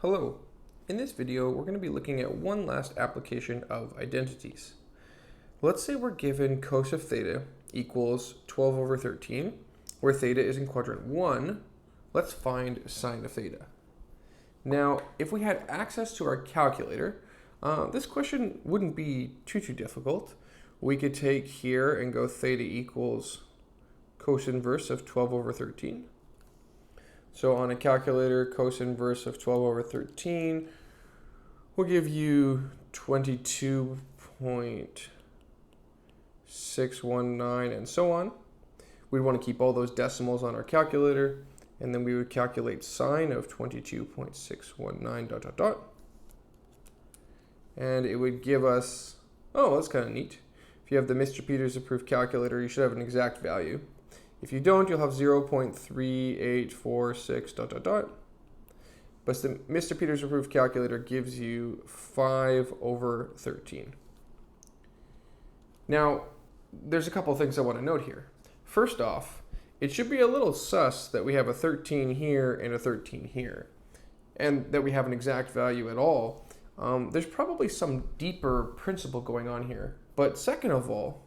Hello. In this video, we're going to be looking at one last application of identities. Let's say we're given cos of theta equals 12 over 13, where theta is in quadrant 1. Let's find sine of theta. Now, if we had access to our calculator, this question wouldn't be too difficult. We could take here and go theta equals cos inverse of 12 over 13. So on a calculator, cos inverse of 12 over 13 will give you 22.619 and so on. We'd want to keep all those decimals on our calculator, and then we would calculate sine of 22.619 ... And it would give us, oh, that's kind of neat. If you have the Mr. Peters approved calculator, you should have an exact value. If you don't, you'll have 0.3846 ... But the Mr. Peters approved calculator gives you 5 over 13. Now, there's a couple of things I want to note here. First off, it should be a little sus that we have a 13 here and a 13 here, and that we have an exact value at all. There's probably some deeper principle going on here. But second of all,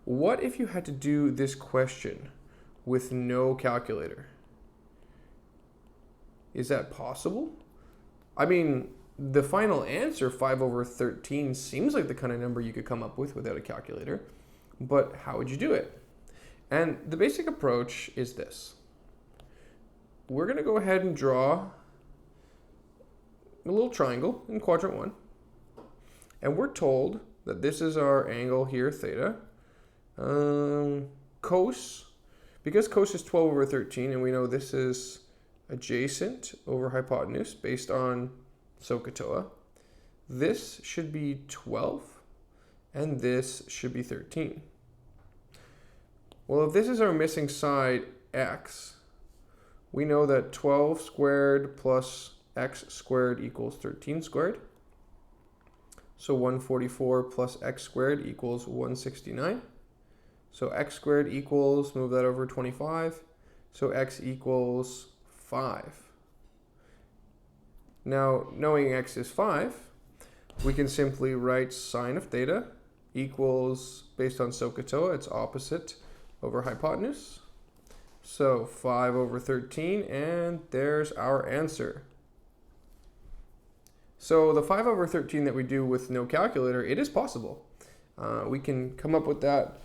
what if you had to do this question with no calculator? Is that possible? I mean, the final answer, 5 over 13, seems like the kind of number you could come up with without a calculator, but how would you do it? And the basic approach is this. We're going to go ahead and draw a little triangle in quadrant 1, and we're told that this is our angle here, theta. Cos, because cos is 12 over 13, and we know this is adjacent over hypotenuse based on SOHCAHTOA, this should be 12, and this should be 13. Well, if this is our missing side, x, we know that 12 squared plus x squared equals 13 squared. So 144 plus x squared equals 169. So x squared equals, move that over 25. So x equals 5. Now, knowing x is 5, we can simply write sine of theta equals, based on SOHCAHTOA, it's opposite over hypotenuse. So 5 over 13, and there's our answer. So the 5 over 13 that we do with no calculator, it is possible. We can come up with that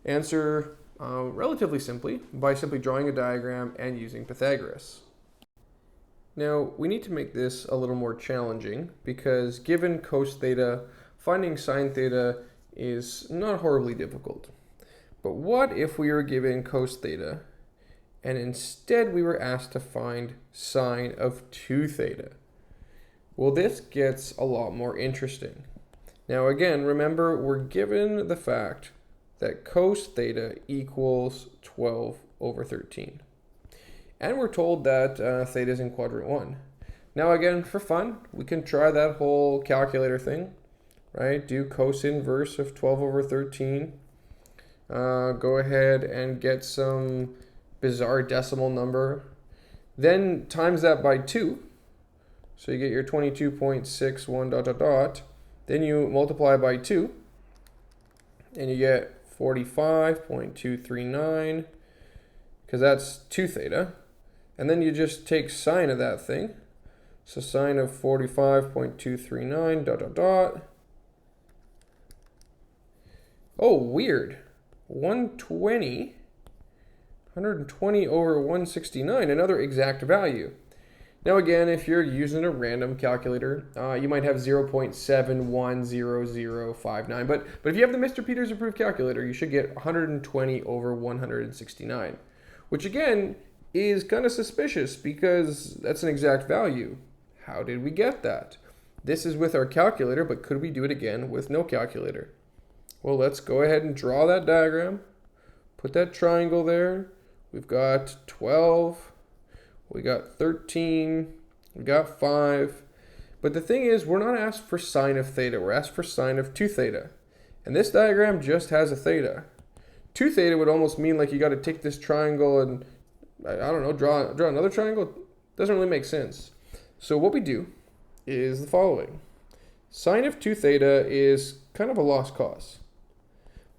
answer relatively simply by simply drawing a diagram and using Pythagoras. Now, we need to make this a little more challenging because given cos theta, finding sine theta is not horribly difficult. But what if we were given cos theta and instead we were asked to find sine of 2 theta? Well, this gets a lot more interesting. Now again, remember, we're given the fact that cos theta equals 12 over 13. And we're told that theta is in quadrant 1. Now again, for fun, we can try that whole calculator thing, right? Do cos inverse of 12 over 13. Go ahead and get some bizarre decimal number. Then times that by 2. So you get your 22.61 ... Then you multiply by 2. And you get 45.239, because that's 2 theta. And then you just take sine of that thing. So sine of 45.239 ... Oh, weird. 120 over 169, another exact value. Now again, if you're using a random calculator, you might have 0.710059, but if you have the Mr. Peters approved calculator, you should get 120 over 169, which again is kind of suspicious because that's an exact value. How did we get that? This is with our calculator, but could we do it again with no calculator? Well, let's go ahead and draw that diagram. Put that triangle there. We've got 12. We got 13, we got 5. But the thing is, we're not asked for sine of theta, we're asked for sine of 2 theta. And this diagram just has a theta. 2 theta would almost mean like you got to take this triangle and, I don't know, draw another triangle. Doesn't really make sense. So what we do is the following. Sine of 2 theta is kind of a lost cause.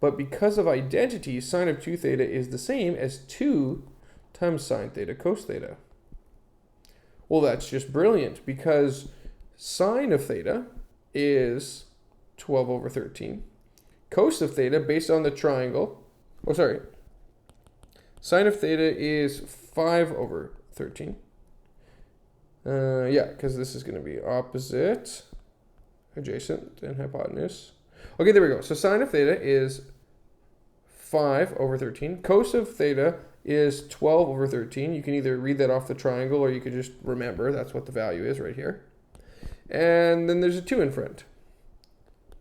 But because of identity, sine of 2 theta is the same as 2 times sine theta cos theta. Well, that's just brilliant, because sine of theta is 12 over 13. Cos of theta, based on the triangle, sine of theta is 5 over 13. Yeah, because this is going to be opposite, adjacent, and hypotenuse. Okay, there we go. So sine of theta is 5 over 13. Cos of theta is 12 over 13. You can either read that off the triangle, or you could just remember that's what the value is right here. And then there's a 2 in front.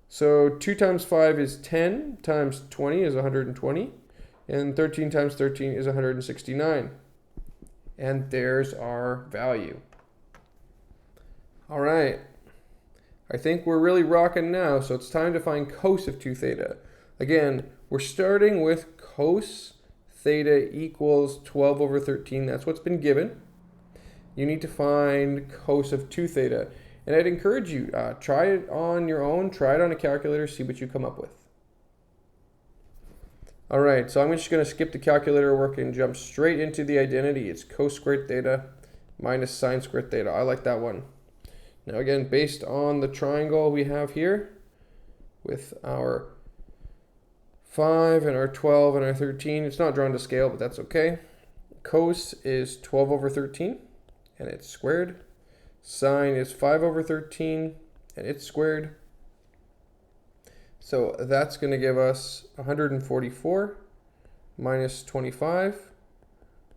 So 2 times 5 is 10, times 20 is 120, and 13 times 13 is 169. And there's our value. All right, I think we're really rocking now, so it's time to find cos of 2 theta. Again, we're starting with cos theta equals 12 over 13. That's what's been given. You need to find cos of 2 theta. And I'd encourage you, try it on your own, try it on a calculator, see what you come up with. All right, so I'm just going to skip the calculator work and jump straight into the identity. It's cos squared theta minus sine squared theta. I like that one. Now again, based on the triangle we have here with our 5 and our 12 and our 13, it's not drawn to scale, but that's okay. Cos is 12 over 13 and it's squared. Sine is 5 over 13 and it's squared. So that's going to give us 144 minus 25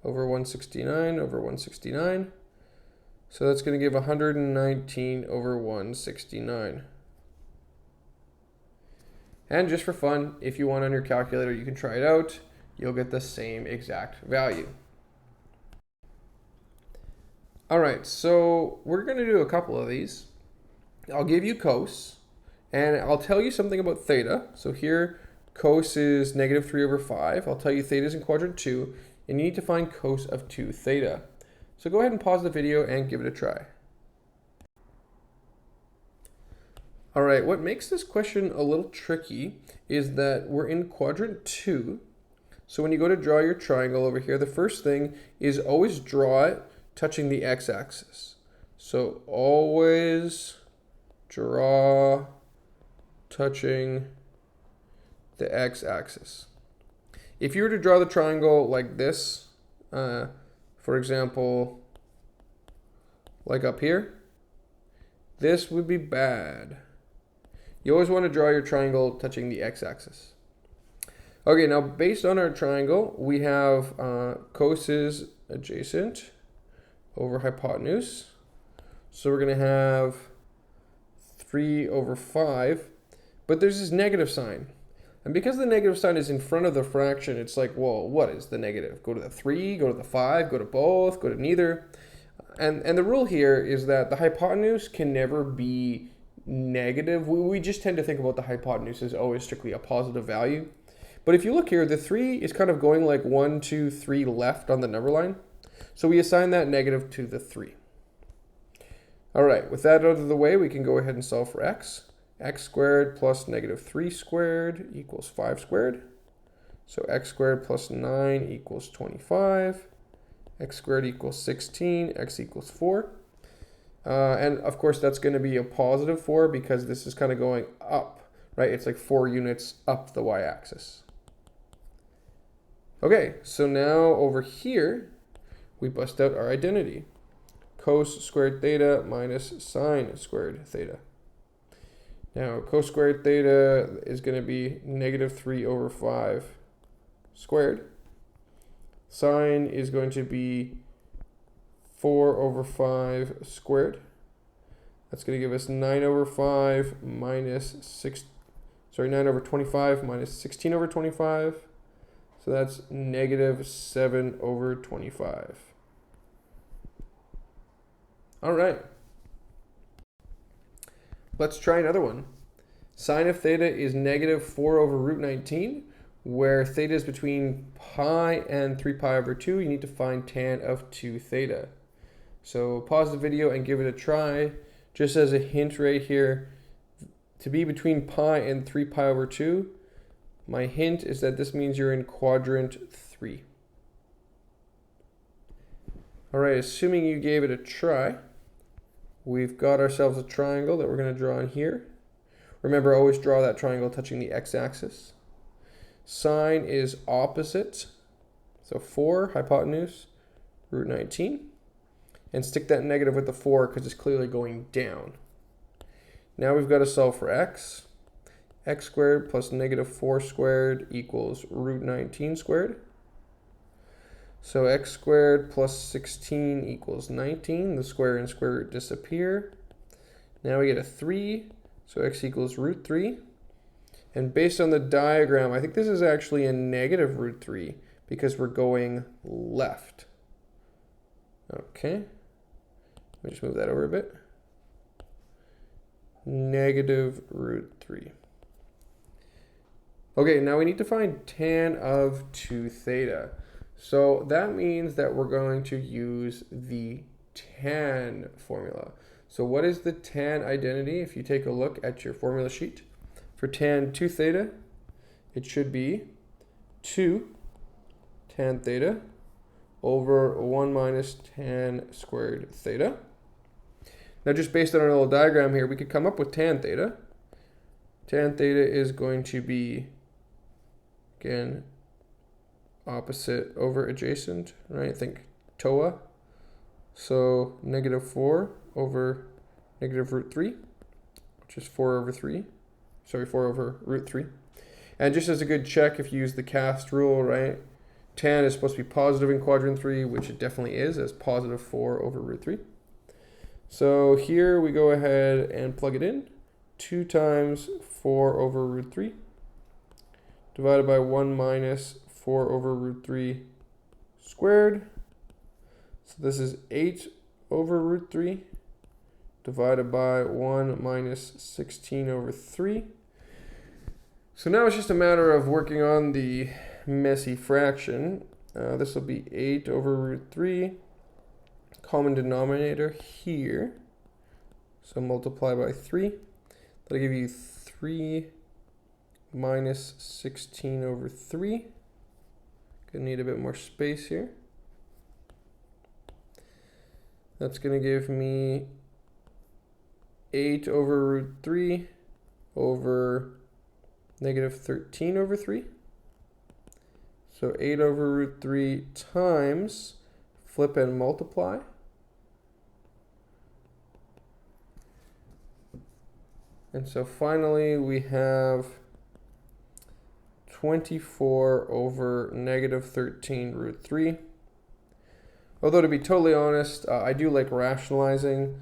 over 169 over 169. So that's going to give 119 over 169. And just for fun, if you want on your calculator, you can try it out. You'll get the same exact value. All right, so we're going to do a couple of these. I'll give you cos, and I'll tell you something about theta. So here, cos is negative 3 over 5. I'll tell you theta is in quadrant 2, and you need to find cos of 2 theta. So go ahead and pause the video and give it a try. All right, what makes this question a little tricky is that we're in quadrant 2. So when you go to draw your triangle over here, the first thing is always draw it touching the x-axis. So always draw touching the x-axis. If you were to draw the triangle like this, for example, like up here, this would be bad. You always want to draw your triangle touching the x-axis. Okay, now based on our triangle, we have cos is adjacent over hypotenuse. So we're going to have 3 over 5, but there's this negative sign. And because the negative sign is in front of the fraction, it's like, well, what is the negative? Go to the 3, go to the 5, go to both, go to neither. And the rule here is that the hypotenuse can never be negative. We just tend to think about the hypotenuse as always strictly a positive value. But if you look here, the 3 is kind of going like 1, 2, 3 left on the number line. So we assign that negative to the 3. All right, with that out of the way, we can go ahead and solve for x. X squared plus negative 3 squared equals 5 squared. So x squared plus 9 equals 25. X squared equals 16. X equals 4. And of course, that's going to be a positive 4 because this is kind of going up, right? It's like 4 units up the y-axis. Okay, so now over here, we bust out our identity. Cos squared theta minus sine squared theta. Now, cos squared theta is going to be negative 3 over 5 squared. Sine is going to be 4 over 5 squared. That's going to give us 9 over 5 minus 9 over 25 minus 16 over 25. So that's negative 7 over 25. All right. Let's try another one. Sine of theta is negative 4 over root 19, where theta is between pi and 3 pi over 2. You need to find tan of 2 theta. So pause the video and give it a try. just as a hint right here, to be between pi and 3 pi over 2, my hint is that this means you're in quadrant 3. All right, assuming you gave it a try, we've got ourselves a triangle that we're going to draw in here. Remember, always draw that triangle touching the x-axis. Sine is opposite, so 4, hypotenuse, root 19. And stick that negative with the 4 because it's clearly going down. Now we've got to solve for x. X squared plus negative 4 squared equals root 19 squared. So x squared plus 16 equals 19. The square and square root disappear. Now we get a 3, so x equals root 3. And based on the diagram, I think this is actually a negative root 3 because we're going left. Okay. Let me just move that over a bit. Negative root 3. Okay, now we need to find tan of 2 theta. So that means that we're going to use the tan formula. So what is the tan identity? If you take a look at your formula sheet for tan 2 theta, it should be 2 tan theta over 1 minus tan squared theta. Now just based on our little diagram here, we could come up with tan theta. Tan theta is going to be, again, opposite over adjacent, right? Think TOA. So negative 4 over negative root 3, which is 4 over 3. Sorry, 4 over root 3. And just as a good check, if you use the cast rule, right? Tan is supposed to be positive in quadrant 3, which it definitely is, as positive 4 over root 3. So here we go ahead and plug it in. 2 times 4 over root 3 divided by 1 minus 4 over root 3 squared. So this is 8 over root 3 divided by 1 minus 16 over 3. So now it's just a matter of working on the messy fraction. This will be 8 over root 3. Common denominator here. So multiply by 3. That'll give you 3 minus 16 over 3. Gonna need a bit more space here. That's gonna give me 8 over root 3 over negative 13 over 3. So 8 over root 3 times, flip and multiply. And so finally we have 24 over negative 13 root 3. Although to be totally honest, I do like rationalizing.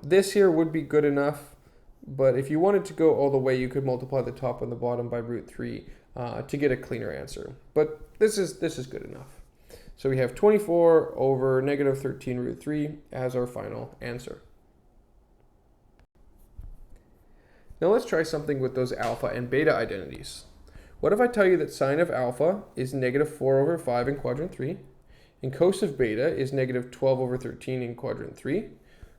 This here would be good enough, but if you wanted to go all the way, you could multiply the top and the bottom by root 3 to get a cleaner answer. But this is good enough. So we have 24 over negative 13 root 3 as our final answer. Now let's try something with those alpha and beta identities. What if I tell you that sine of alpha is negative 4 over 5 in quadrant 3, and cos of beta is negative 12 over 13 in quadrant 3?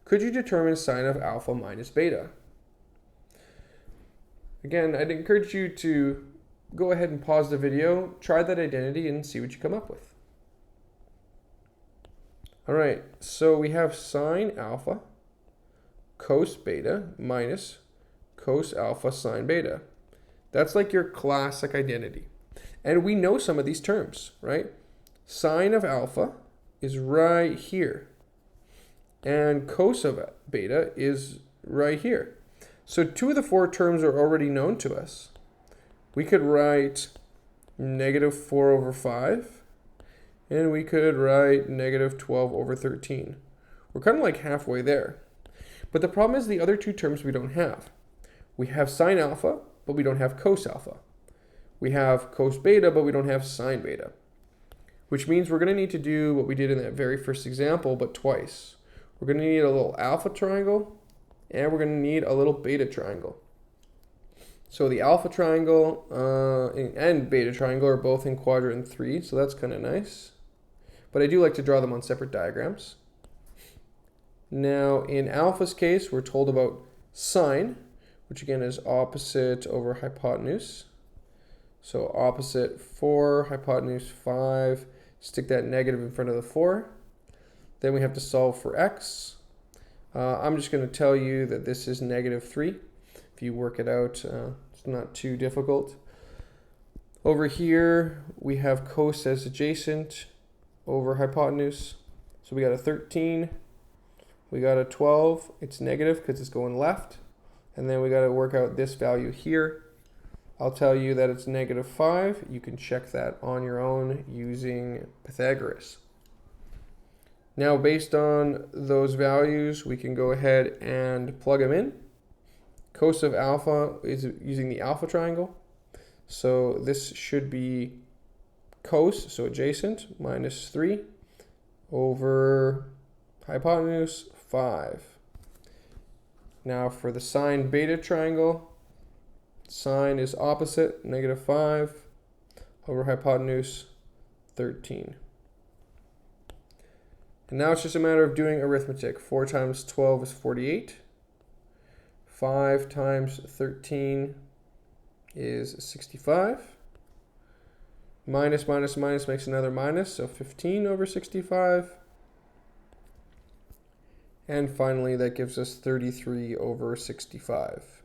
Could you determine sine of alpha minus beta? Again, I'd encourage you to go ahead and pause the video, try that identity, and see what you come up with. All right, so we have sine alpha cos beta minus cos alpha sine beta. That's like your classic identity. And we know some of these terms, right? Sine of alpha is right here. And cos of beta is right here. So 2 of the 4 terms are already known to us. We could write negative 4 over 5. And we could write negative 12 over 13. We're kind of like halfway there. But the problem is the other 2 terms we don't have. We have sine alpha, but we don't have cos alpha. We have cos beta, but we don't have sine beta. Which means we're going to need to do what we did in that very first example, but twice. We're going to need a little alpha triangle, and we're going to need a little beta triangle. So the alpha triangle and beta triangle are both in quadrant 3, so that's kind of nice. But I do like to draw them on separate diagrams. Now in alpha's case, we're told about sine, which again is opposite over hypotenuse. So opposite 4, hypotenuse 5, stick that negative in front of the 4. Then we have to solve for x. I'm just going to tell you that this is -3. If you work it out, it's not too difficult. Over here, we have cos as adjacent over hypotenuse. So we got a 13, we got a 12. It's negative because it's going left. And then we got to work out this value here. I'll tell you that it's -5. You can check that on your own using Pythagoras. Now, based on those values, we can go ahead and plug them in. Cos of alpha is using the alpha triangle. So this should be cos, so adjacent, -3 over hypotenuse 5. Now for the sine beta triangle, sine is opposite, -5 over hypotenuse 13. And now it's just a matter of doing arithmetic. 4 times 12 is 48. 5 times 13 is 65. Minus, minus, minus makes another minus, so 15 over 65. And finally, that gives us 33 over 65.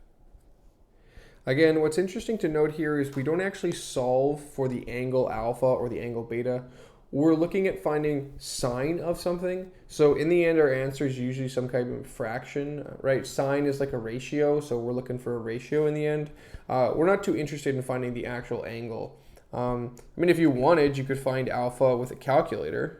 Again, what's interesting to note here is we don't actually solve for the angle alpha or the angle beta. We're looking at finding sine of something. So in the end, our answer is usually some kind of fraction, right? Sine is like a ratio, so we're looking for a ratio in the end. We're not too interested in finding the actual angle. I mean, if you wanted, you could find alpha with a calculator,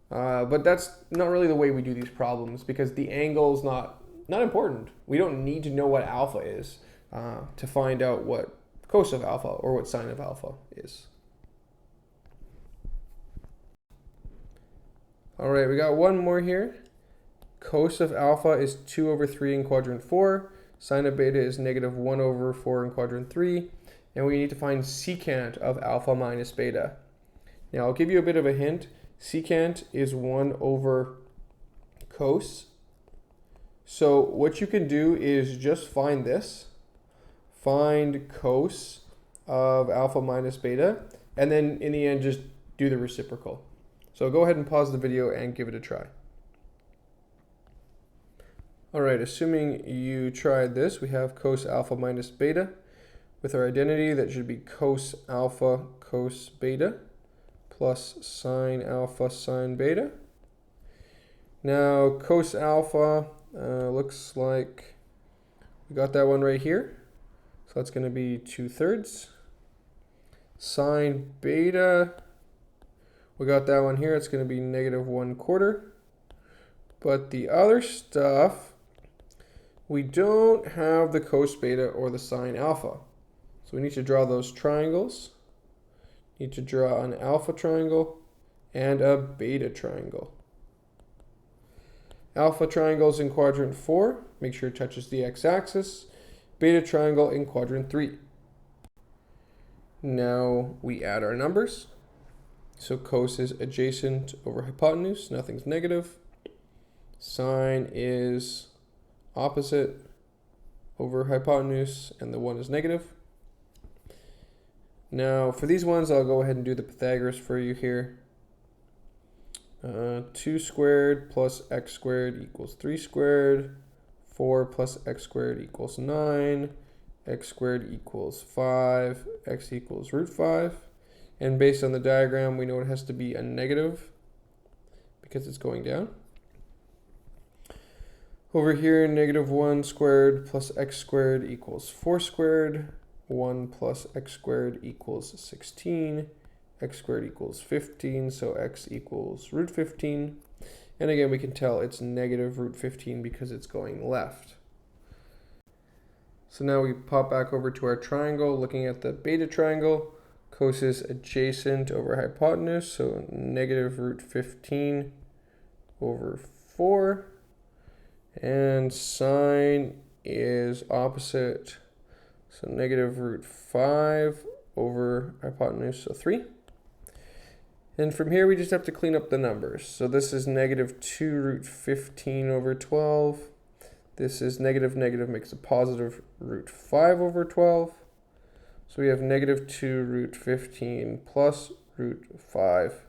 but that's not really the way we do these problems because the angle is not important. We don't need to know what alpha is to find out what cos of alpha or what sine of alpha is. All right, we got one more here. Cos of alpha is 2 over 3 in quadrant 4. Sine of beta is -1 over 4 in quadrant 3. And we need to find secant of alpha minus beta. Now, I'll give you a bit of a hint. Secant is 1 over cos. So what you can do is just find this. Find cos of alpha minus beta. And then in the end, just do the reciprocal. So go ahead and pause the video and give it a try. All right, assuming you tried this, we have cos alpha minus beta. With our identity, that should be cos alpha cos beta plus sine alpha sine beta. Now, cos alpha looks like we got that one right here. So that's going to be 2/3. Sine beta, we got that one here. It's going to be -1/4. But the other stuff, we don't have the cos beta or the sine alpha. So we need to draw those triangles. Need to draw an alpha triangle and a beta triangle. Alpha triangle is in quadrant 4. Make sure it touches the x-axis. Beta triangle in quadrant 3. Now we add our numbers. So cos is adjacent over hypotenuse. Nothing's negative. Sine is opposite over hypotenuse, and the 1 is negative. Now for these ones, I'll go ahead and do the Pythagoras for you here. 2 squared plus x squared equals 3 squared. 4 plus x squared equals 9. X squared equals 5. X equals √5. And based on the diagram, we know it has to be a negative because it's going down. Over here, -1 squared plus x squared equals 4 squared. 1 plus x squared equals 16. X squared equals 15, so x equals √15. And again, we can tell it's -√15 because it's going left. So now we pop back over to our triangle, looking at the beta triangle. Cos is adjacent over hypotenuse, so -√15 over 4. And sine is opposite, so -√5 over hypotenuse, so 3. And from here, we just have to clean up the numbers. So this is negative 2 root 15 over 12. This is negative makes a positive root 5 over 12. So we have negative 2 root 15 plus root 5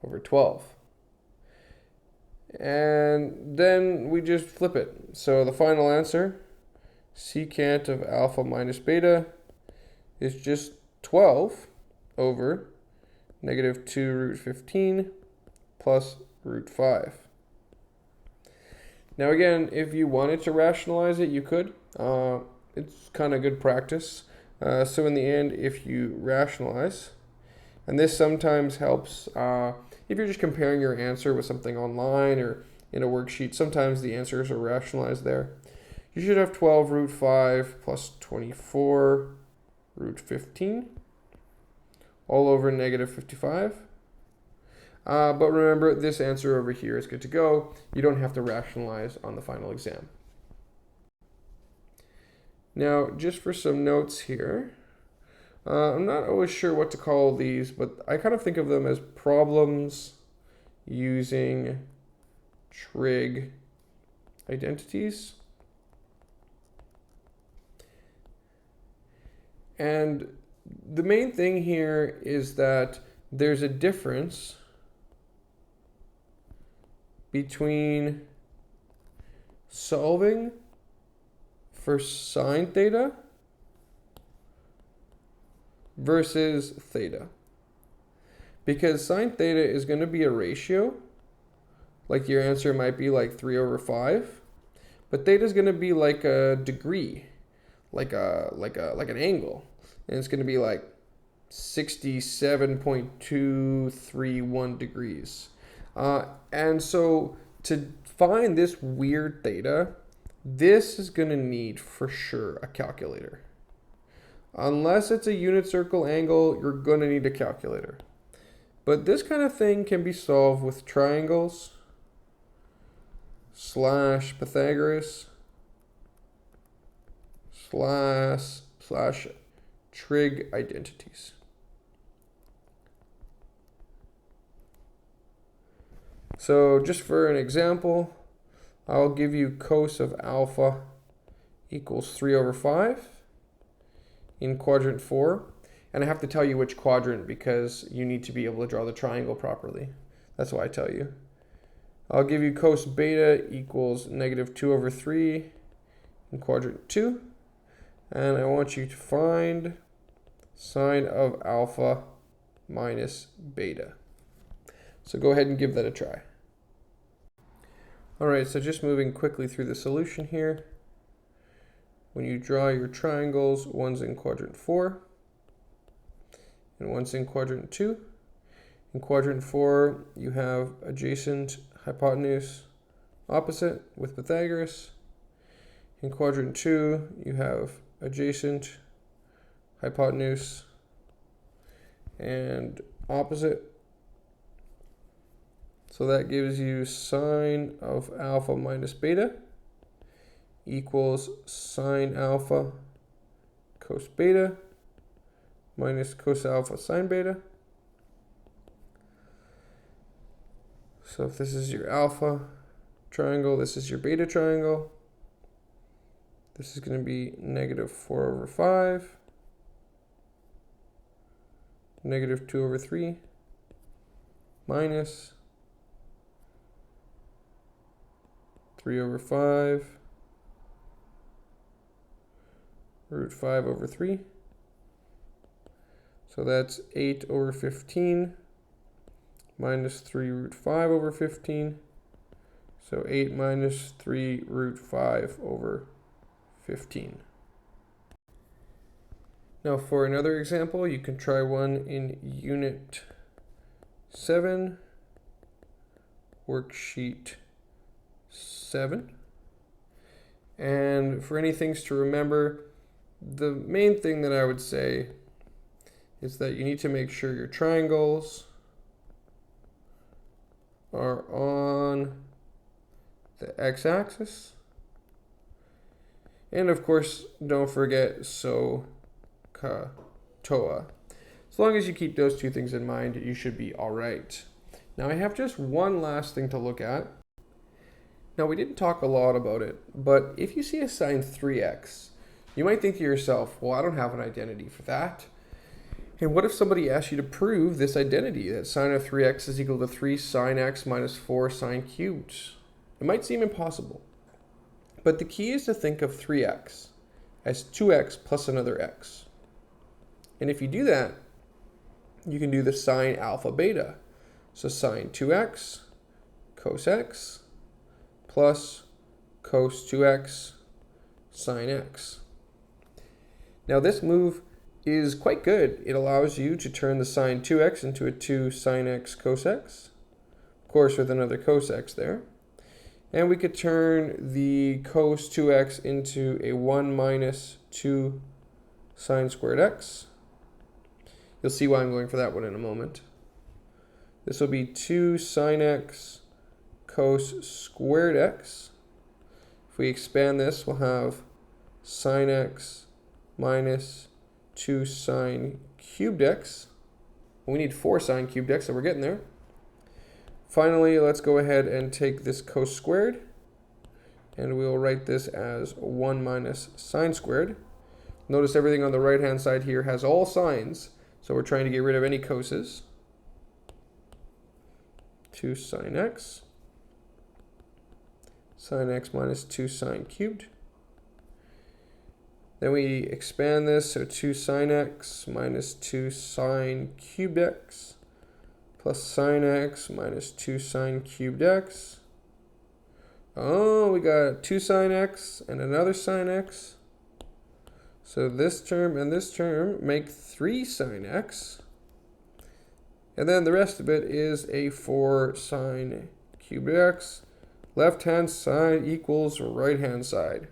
over 12. And then we just flip it. So the final answer, secant of alpha minus beta, is just 12 over negative 2 root 15 plus root 5. Now again, if you wanted to rationalize it, you could. It's kind of good practice. So in the end, if you rationalize, and this sometimes helps if you're just comparing your answer with something online or in a worksheet, sometimes the answers are rationalized there. You should have 12 root 5 plus 24 root 15 all over negative 55. But remember, this answer over here is good to go. You don't have to rationalize on the final exam. Now, just for some notes here, I'm not always sure what to call these, but I kind of think of them as problems using trig identities. And the main thing here is that there's a difference between solving for sine theta versus theta. Because sine theta is going to be a ratio, like your answer might be like 3 over 5, but theta is going to be like a degree, like an angle, and it's going to be like 67.231 degrees. And so to find this weird theta, this is going to need for sure a calculator. Unless it's a unit circle angle, you're going to need a calculator. But this kind of thing can be solved with triangles / Pythagoras / trig identities. So just for an example, I'll give you cos of alpha equals 3 over 5 in quadrant 4. And I have to tell you which quadrant because you need to be able to draw the triangle properly. That's why I tell you. I'll give you cos beta equals negative 2 over 3 in quadrant 2. And I want you to find sine of alpha minus beta. So go ahead and give that a try. All right, so just moving quickly through the solution here. When you draw your triangles, one's in quadrant 4 and one's in quadrant 2. In quadrant 4, you have adjacent, hypotenuse, opposite with Pythagoras. In quadrant 2, you have adjacent, hypotenuse, and opposite. So that gives you sine of alpha minus beta equals sine alpha cos beta minus cos alpha sine beta. So if this is your alpha triangle, this is your beta triangle. This is going to be negative 4 over 5, negative 2 over 3, minus 3 over 5, root 5 over 3. So that's 8 over 15 minus 3 root 5 over 15. So 8 minus 3 root 5 over 15. Now for another example, you can try one in Unit 7, Worksheet 7. And for any things to remember, the main thing that I would say is that you need to make sure your triangles are on the x-axis. And of course, don't forget SOHCAHTOA. So long as you keep those two things in mind, you should be all right. Now I have just one last thing to look at. Now we didn't talk a lot about it, but if you see a sine 3x, you might think to yourself, well, I don't have an identity for that. And what if somebody asked you to prove this identity, that sine of 3x is equal to 3 sine x minus 4 sine cubed? It might seem impossible, but the key is to think of 3x as 2x plus another x. And if you do that, you can do the sine alpha beta. So sine 2x cos x plus cos 2x sine x. Now this move is quite good. It allows you to turn the sine 2x into a 2 sine x cos x, of course with another cos x there. And we could turn the cos 2x into a 1 minus 2 sine squared x. You'll see why I'm going for that one in a moment. This will be 2 sine x cos squared x. If we expand this, we'll have sine x minus 2 sine cubed x. We need 4 sine cubed x, so we're getting there. Finally, let's go ahead and take this cos squared, and we'll write this as 1 minus sine squared. Notice everything on the right-hand side here has all sines, so we're trying to get rid of any coses. 2 sine x minus 2 sine cubed. Then we expand this, so 2 sine x minus 2 sine cubed x plus sine x minus 2 sine cubed x. Oh, we got 2 sine x and another sine x. So this term and this term make 3 sine x. And then the rest of it is a 4 sine cubed x. Left-hand side equals right-hand side.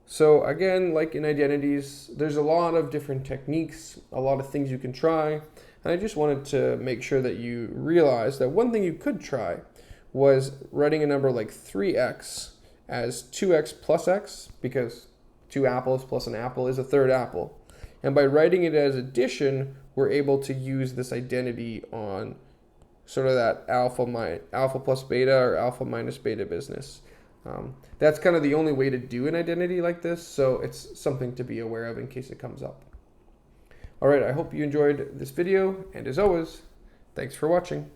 So again, like in identities, there's a lot of different techniques, a lot of things you can try. And I just wanted to make sure that you realize that one thing you could try was writing a number like 3x as 2x plus x, because 2 apples plus an apple is a third apple. And by writing it as addition, we're able to use this identity on sort of that alpha plus beta or alpha minus beta business. That's kind of the only way to do an identity like this, so it's something to be aware of in case it comes up. All right, I hope you enjoyed this video, and as always, thanks for watching.